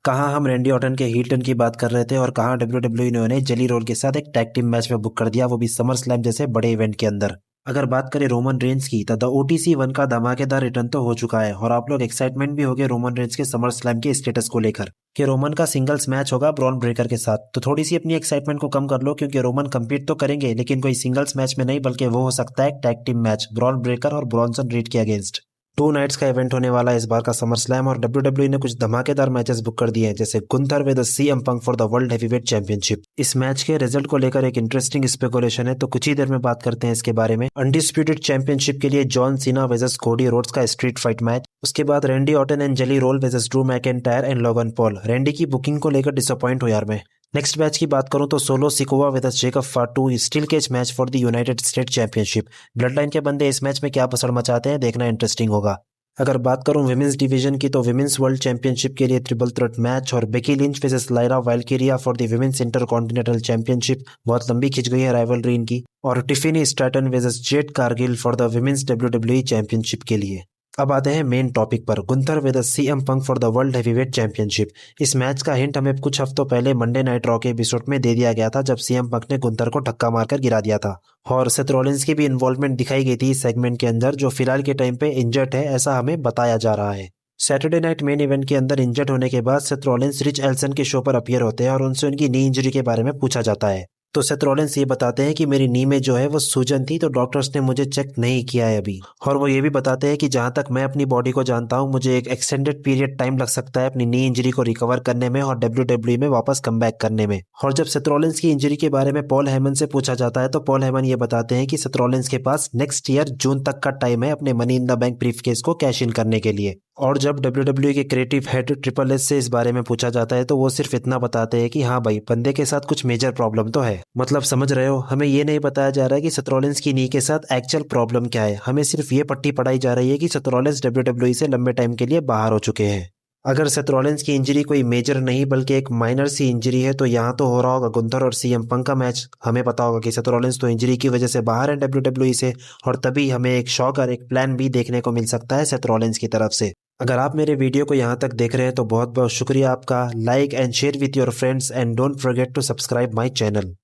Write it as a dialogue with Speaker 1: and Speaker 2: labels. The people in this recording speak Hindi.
Speaker 1: कहाँ हम रैंडी ऑर्टन के हील टर्न की बात कर रहे थे और कहाँ डब्ल्यूडब्ल्यूई ने उन्हें जेली रोल के साथ एक टैग टीम मैच में बुक कर दिया, वो भी समर स्लैम जैसे बड़े इवेंट के अंदर। अगर बात करें रोमन रेंज की तो द ओटीसी 1 का धमाकेदार रिटर्न तो हो चुका है और आप लोग एक्साइटमेंट भी हो गए रोमन रेंज के समर स्लैम के स्टेटस को लेकर कि रोमन का सिंगल्स मैच होगा ब्रॉन ब्रेकर के साथ। तो थोड़ी सी अपनी एक्साइटमेंट को कम कर लो, क्योंकि रोमन कम्पीट तो करेंगे लेकिन कोई सिंगल्स मैच में नहीं, बल्कि वो हो सकता है tag team match Bron Breakker और ब्रॉन्सन रीड के अगेंस्ट। 2 नाइट्स का इवेंट होने वाला है इस बार का समर स्लैम और डब्ल्यूडब्ल्यूई ने कुछ धमाकेदार मैचेस बुक कर दिए हैं, जैसे Gunther with CM Punk for the world heavyweight championship. इस मैच के रिजल्ट को लेकर एक इंटरेस्टिंग स्पेकुलेशन है, तो कुछ ही देर में बात करते हैं इसके बारे में। अनडिस्प्यूटेड चैंपियनशिप के लिए John Cena versus Cody Rhodes का स्ट्रीट फाइट मैच। उसके बाद Randy Orton and Jelly Roll versus Drew McIntyre and Logan Paul. Randy की बुकिंग को लेकर डिसअपॉइंट हो यार मैं। नेक्स्ट मैच की बात करूं तो Solo Sikoa versus Jacob Fatu steel cage match for the United State championship. Bloodline के बंदे इस मैच में क्या पसड़ मचाते हैं, देखना इंटरेस्टिंग होगा। अगर बात करूं विमेंस डिवीजन की तो विमेंस वर्ल्ड चैंपियनशिप के लिए ट्रिपल थ्रेट मैच और Becky Lynch versus Lyra Valkyria for the women's intercontinental championship. बहुत लंबी खिंच गई है राइवलरी इनकी। और Tiffany Stratton versus Jade Cargill for the women's WWE championship के लिए। अब आते हैं मेन टॉपिक पर, Gunther versus CM Punk for the world heavyweight championship. इस मैच का हिंट हमें कुछ हफ्तों पहले मंडे नाइट रॉ के एपिसोड में दे दिया गया था, जब सीएम पंक ने गुंथर को धक्का मारकर गिरा दिया था। और सेथ रॉलिंस की भी इन्वॉल्वमेंट दिखाई गई थी इस सेगमेंट के अंदर, जो फिलहाल के टाइम पे इंजर्ड है ऐसा हमें बताया जा रहा है। सैटरडे नाइट मेन इवेंट के अंदर इंजर्ड होने के बाद सेथ रॉलिंस रिच एल्सन के शो पर अपीयर होते हैं और उनसे उनकी नी इंजरी के बारे में पूछा जाता है। तो सेथ रॉलिंस ये बताते हैं कि मेरी नी में जो है वो सूजन थी, तो डॉक्टर्स ने मुझे चेक नहीं किया है अभी। और वो ये भी बताते हैं कि जहां तक मैं अपनी बॉडी को जानता हूं, मुझे एक एक्सटेंडेड पीरियड टाइम लग सकता है अपनी नी इंजरी को रिकवर करने में और डब्ल्यूडब्ल्यूई में वापस कम बैक करने में। और जब सेथ रॉलिंस की इंजरी के बारे में पॉल हेमन से पूछा जाता है, तो पॉल हेमन ये बताते हैं कि सेथ रॉलिंस के पास नेक्स्ट ईयर जून तक का टाइम है अपने money in the bank briefcase को कैश इन करने के लिए। और जब डब्ल्यूडब्ल्यूई के क्रिएटिव हेड ट्रिपल एच से इस बारे में पूछा जाता है, तो वो सिर्फ इतना बताते हैं कि हाँ भाई, बंदे के साथ कुछ मेजर प्रॉब्लम तो है। मतलब समझ रहे हो, हमें ये नहीं बताया जा रहा है कि सेथ रॉलिंस की नी के साथ एक्चुअल प्रॉब्लम क्या है। हमें सिर्फ ये पट्टी पढ़ाई जा रही है कि सेथ रॉलिंस डब्ल्यूडब्ल्यूई से लंबे टाइम के लिए बाहर हो चुके हैं। अगर सेथ रॉलिंस की इंजरी कोई मेजर नहीं बल्कि एक माइनर सी इंजरी है, तो यहाँ तो हो रहा होगा गुंथर और सीएम पंक का मैच। हमें पता होगा कि सेथ रॉलिंस तो इंजरी की वजह से बाहर है डब्ल्यूडब्ल्यूई से, और तभी हमें एक शॉकर, एक प्लान भी देखने को मिल सकता है सेथ रॉलिंस की तरफ से। अगर आप मेरे वीडियो को यहाँ तक देख रहे हैं तो बहुत बहुत शुक्रिया आपका। Like and share with your friends and don't forget to subscribe my channel.